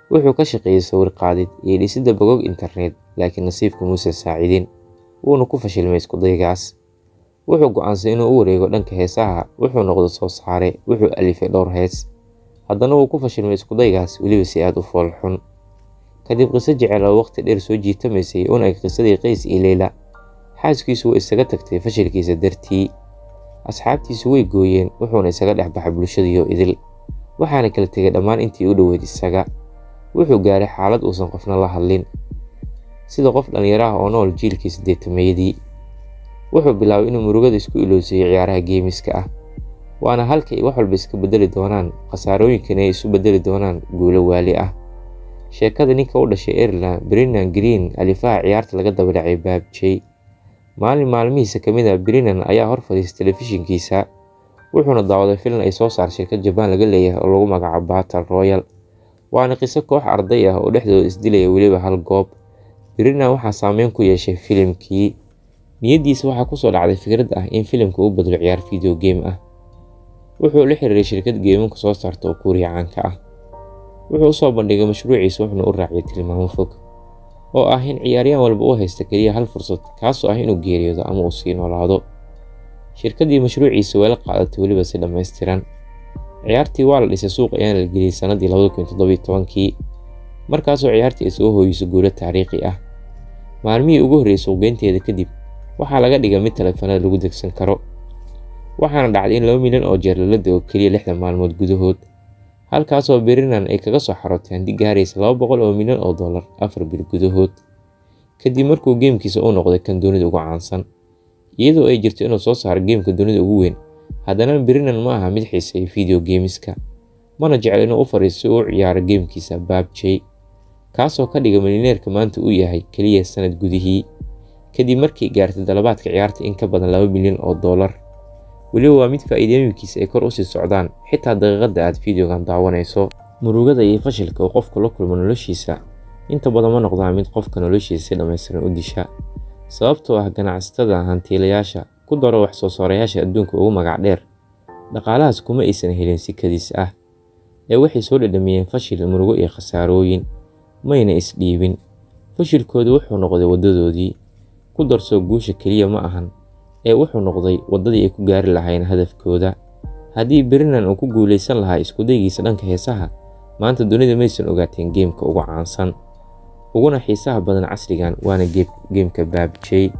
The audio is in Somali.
wuxuu ka shaqeeyay sawir qaadid iyo dhisidda bogag internet, laakiin nasiibku muusan saacidin, wuuna ku fashilmay isku daygaas. Wuxuu go'aansaday inuu u wareego dhanka heesaha, wuxuu noqday soo saare, wuxuu alifay dhowr hees. Haddana wuu ku fashilmay isku daygaas, weliba si aad u fool xun. Kadib qiso jecel oo waqti dheer soo jiitamaysay una eg qisadii Qays iyo Leyla, xaaskiisu way isaga tagtay fashilkiisa dartii. Asxaabtiisu way gooyeen, wuxuuna isaga dhex baxay bulshadiiyo idil, waxaana kala tegay dhammaan intii u dhoweyd isaga. Wuxuu gaaray xaalad uusan qofna la hadlin, sida qof dhalinyaro ah oo nool jiilkii 80-meeyadii. Wuxuu bilaabay inuu murugada isku ilowsiiyo ciyaaraha geemiska ah, waana halka ay wax walba iska bedeli doonaan, khasaarooyinkana ay isu bedeli doonaan guulo waali ah. Sheekada ninka u dhashay Ireland, Brennan Greene, alifaha ciyaarta laga daba dhacay PUBG. Maalin maalmihiisa ka mid ah, Brennan ayaa hor fadhiistay telefishinkiisa, wuxuuna daawaday filim ay soo saar shirkad Jabbaan laga leeyahay oo lagu magacaabo Battle Royale. Waana qiso koox arday ah oo dhexdooda isdilaya weliba hal goob. Brennan waxaa saameyn ku yeeshay filimkii. Niyadiisa waxaa ku soo dhacday fikrad ah in filimku uu bedelo ciyaar video game ah. Wuxuu la xiriiray shirkad geemka soo saarta oo Kuuriya caanka ah. Wuxuu soo bandhigay mashruuciisa, wuxuuna u raaciyay tilmaamo fog oo ah in ciyaaryahan walba uu haysto kaliya hal fursad, kaasoo ah inuu geeriyoodo ama uu sii noolaado. Shirkaddii mashruuciisa way la qaadatay weliba si dhammaystiran. Ciyaartii waa la dhisay, suuq ayaana la geliyay sanadii 2017, markaasoo ciyaartii ay soo hooyisay guulo taariikhi ah. Maalmihii ugu horreysay suuqgeynteeda kadib, waxaa laga dhigay mid taleefanada lagu degsan karo, waxaana dhacday in 2 milyan oo jeer la dego kaliya 60 maalmood gudahood, halkaasoo Brennan ay kaga soo xarootay hanti gaaraysa $200 milyan 4 bil gudahood. Kadib markuu geemkiisa u noqday kan dunida ugu caansan, iyadoo ay jirto inuu soo saaro geemka dunida ugu weyn, haddana Brennan ma aha mid xiiseeya video gameska, mana jecel inuu u fariisto si uu u ciyaaro geemkiisa PUBG, kaasoo ka dhigay milyaneerka maanta uu yahay kaliya sanad gudihii. Kadib markii gaartay dalabaadka ciyaarta in ka badan $2 milyan, weliba waa mid faa'iidooyinkiisa ay kor u sii socdaan xitaa daqiiqada aad fiidiyogan daawanayso. Murugada iyo fashilka uu qofku la kulmo noloshiisa inta badan ma noqdaan mid qofka noloshiisa si dhammaystiran u disha, sababtoo ah ganacsatada, hantiilayaasha, ku daro wax soo saarayaasha adduunka ugu magac dheer, dhaqaalahaas kuma aysan helin si kadis ah, ee waxay soo dhadhamiyeen fashil, murugo iyo khasaarooyin, mayna isdhiibin. Fashilkoodu wuxuu noqday wadadoodii. Ku darso guusha kaliya ma ahan, ee wuxuu noqday wadadii ay ku gaari lahaayeen hadafkooda. Haddii Brennan uu ku guuleysan lahaa isku daygiisa dhanka heesaha, maanta dunida maysan ogaateen geemka ugu caansan uguna xiisaha badan casrigan, waana geemka PUBG.